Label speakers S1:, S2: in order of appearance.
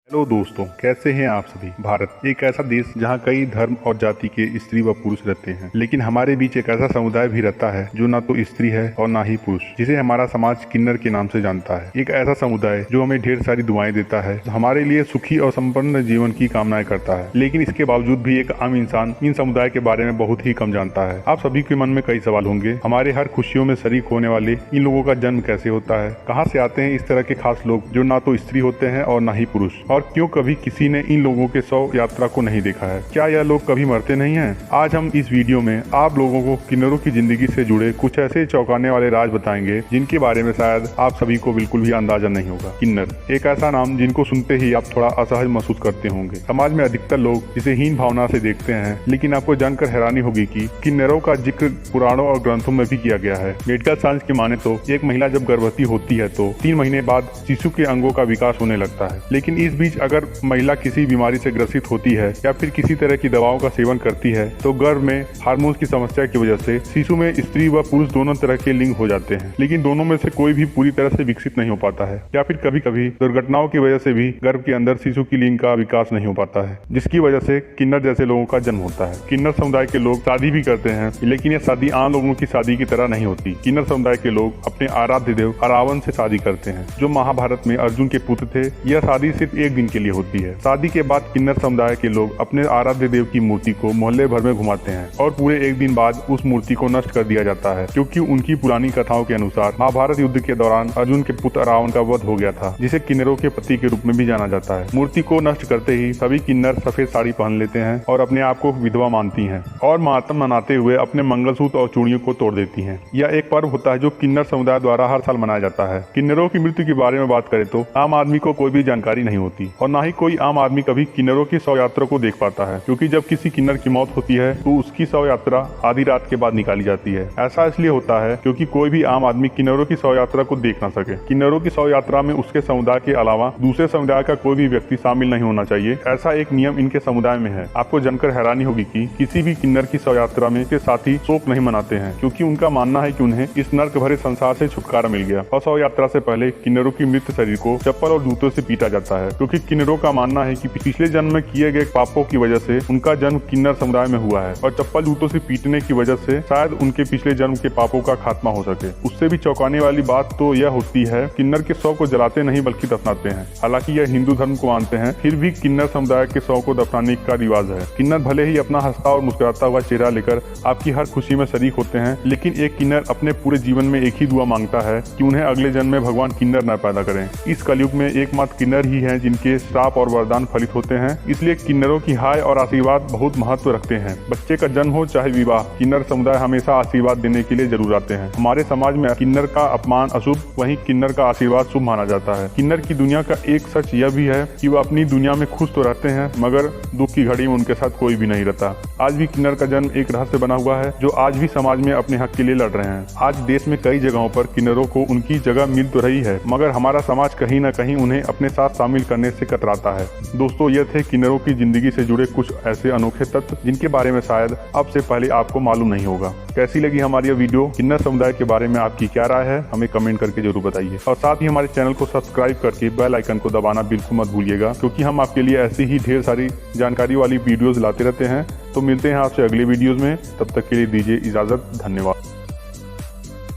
S1: Hello दोस्तों, कैसे हैं आप सभी। भारत एक ऐसा देश जहां कई धर्म और जाति के स्त्री व पुरुष रहते हैं, लेकिन हमारे बीच एक ऐसा समुदाय भी रहता है जो ना तो स्त्री है और ना ही पुरुष, जिसे हमारा समाज किन्नर के नाम से जानता है। एक ऐसा समुदाय जो हमें ढेर सारी दुआएं देता है, हमारे लिए सुखी और संपन्न जीवन की कामनाएं करता है, लेकिन इसके बावजूद भी एक आम इंसान इन समुदाय के बारे में बहुत ही कम जानता है। आप सभी के मन में कई सवाल होंगे। हमारे हर खुशियों में शरीक होने वाले इन लोगों का जन्म कैसे होता है, कहाँ से आते हैं इस तरह के खास लोग जो ना तो स्त्री होते हैं और ना ही पुरुष, और क्यों कभी किसी ने इन लोगों के शव यात्रा को नहीं देखा है। क्या यह लोग कभी मरते नहीं हैं? आज हम इस वीडियो में आप लोगों को किन्नरों की जिंदगी से जुड़े कुछ ऐसे चौंकाने वाले राज बताएंगे जिनके बारे में शायद आप सभी को बिल्कुल भी अंदाजा नहीं होगा। किन्नर एक ऐसा नाम जिनको सुनते ही आप थोड़ा असहज महसूस करते होंगे। समाज में अधिकतर लोग इसे हीन भावना से देखते हैं, लेकिन आपको जानकर हैरानी होगी कि किन्नरों का जिक्र पुराणों और ग्रंथों में भी किया गया है। मेडिकल साइंस की माने तो एक महिला जब गर्भवती होती है तो 3 महीने बाद शिशु के अंगों का विकास होने लगता है, लेकिन इस बीच अगर महिला किसी बीमारी से ग्रसित होती है या फिर किसी तरह की दवाओं का सेवन करती है तो गर्भ में हार्मोन्स की समस्या की वजह से शिशु में स्त्री व पुरुष दोनों तरह के लिंग हो जाते हैं, लेकिन दोनों में से कोई भी पूरी तरह से विकसित नहीं हो पाता है, या फिर कभी कभी दुर्घटनाओं की वजह से भी गर्भ के अंदर शिशु की लिंग का विकास नहीं हो पाता है, जिसकी वजह से किन्नर जैसे लोगों का जन्म होता है। किन्नर समुदाय के लोग शादी भी करते हैं, लेकिन यह शादी आम लोगों की शादी की तरह नहीं होती। किन्नर समुदाय के लोग अपने आराध्य देव अरावन से शादी करते हैं, जो महाभारत में अर्जुन के पुत्र थे। यह शादी सिर्फ एक दिन के लिए होती है। शादी के बाद किन्नर समुदाय के लोग अपने आराध्य देव की मूर्ति को मोहल्ले भर में घुमाते हैं और पूरे एक दिन बाद उस मूर्ति को नष्ट कर दिया जाता है, क्योंकि उनकी पुरानी कथाओं के अनुसार महाभारत युद्ध के दौरान अर्जुन के पुत्र रावण का वध हो गया था, जिसे किन्नरों के पति के रूप में भी जाना जाता है। मूर्ति को नष्ट करते ही सभी किन्नर सफेद साड़ी पहन लेते हैं और अपने आप को विधवा मानती हैं और मातम मनाते हुए अपने मंगलसूत्र और चूड़ियों को तोड़ देती हैं। यह एक पर्व होता है जो किन्नर समुदाय द्वारा हर साल मनाया जाता है। किन्नरों की मृत्यु के बारे में बात करें तो आम आदमी को कोई भी जानकारी नहीं होती और न ही कोई आम आदमी कभी किन्नरों की शव यात्रा को देख पाता है, क्योंकि जब किसी किन्नर की मौत होती है तो उसकी शव यात्रा आधी रात के बाद निकाली जाती है। ऐसा इसलिए होता है क्योंकि कोई भी आम आदमी किन्नरों की शव यात्रा को देख ना सके। किन्नरों की शव यात्रा में उसके समुदाय के अलावा दूसरे समुदाय का कोई भी व्यक्ति शामिल नहीं होना चाहिए, ऐसा एक नियम इनके समुदाय में है। आपको जानकर हैरानी होगी कि किसी भी किन्नर की शव यात्रा में के साथी शोक नहीं मनाते हैं, क्योंकि उनका मानना है कि उन्हें इस नर्क भरे संसार से छुटकारा मिल गया। और शव यात्रा से पहले किन्नरों की मृत शरीर को चप्पल और जूतों से पीटा जाता है, क्योंकि किन्नरों का मानना है कि पिछले जन्म में किए गए पापों की वजह से उनका जन्म किन्नर समुदाय में हुआ है और चप्पल जूतों से पीटने की वजह से शायद उनके पिछले जन्म के पापों का खात्मा हो सके। उससे भी चौंकाने वाली बात तो यह होती है, किन्नर के शव को जलाते नहीं बल्कि दफनाते हैं। हालांकि यह हिंदू धर्म को मानते हैं, फिर भी किन्नर समुदाय के शव को दफनाने का रिवाज है। किन्नर भले ही अपना हंसता और मुस्कुराता हुआ चेहरा लेकर आपकी हर खुशी में शरीक होते हैं, लेकिन एक किन्नर अपने पूरे जीवन में एक ही दुआ मांगता है कि उन्हें अगले जन्म में भगवान किन्नर न पैदा करें। इस कलयुग में एकमात्र किन्नर ही हैं जिनके श्राप और वरदान फलित होते हैं, इसलिए किन्नरों की हाय और आशीर्वाद बहुत महत्व रखते हैं। बच्चे का जन्म हो चाहे विवाह, किन्नर समुदाय हमेशा आशीर्वाद देने के लिए जरूर आते हैं। हमारे समाज में किन्नर का अपमान अशुभ, वहीं किन्नर का आशीर्वाद शुभ माना जाता है। किन्नर की दुनिया का एक सच यह भी है कि वह अपनी दुनिया में खुश तो रहते हैं, मगर दुख की घड़ी में उनके साथ कोई भी नहीं रहता। आज भी किन्नर का जन्म एक रहस्य बना हुआ है, जो आज भी समाज में अपने हक के लिए लड़ रहे हैं। आज देश में कई जगहों पर किन्नरों को उनकी जगह मिल तो रही है, मगर हमारा समाज कहीं न कहीं उन्हें अपने साथ शामिल करने से कतराता है। दोस्तों, ये थे किन्नरों की जिंदगी से जुड़े कुछ ऐसे अनोखे तत्व जिनके बारे में शायद अब से पहले आपको मालूम नहीं होगा। कैसी लगी हमारी यह वीडियो? किन्नर समुदाय के बारे में आपकी क्या राय है? हमें कमेंट करके जरूर बताइए, और साथ ही हमारे चैनल को सब्सक्राइब करके बेल आइकन को दबाना बिल्कुल मत भूलिएगा, क्योंकि हम आपके लिए ऐसी ही ढेर सारी जानकारी वाली वीडियोज लाते रहते हैं। तो मिलते हैं आपसे अगले वीडियोज में, तब तक के लिए दीजिए इजाजत। धन्यवाद।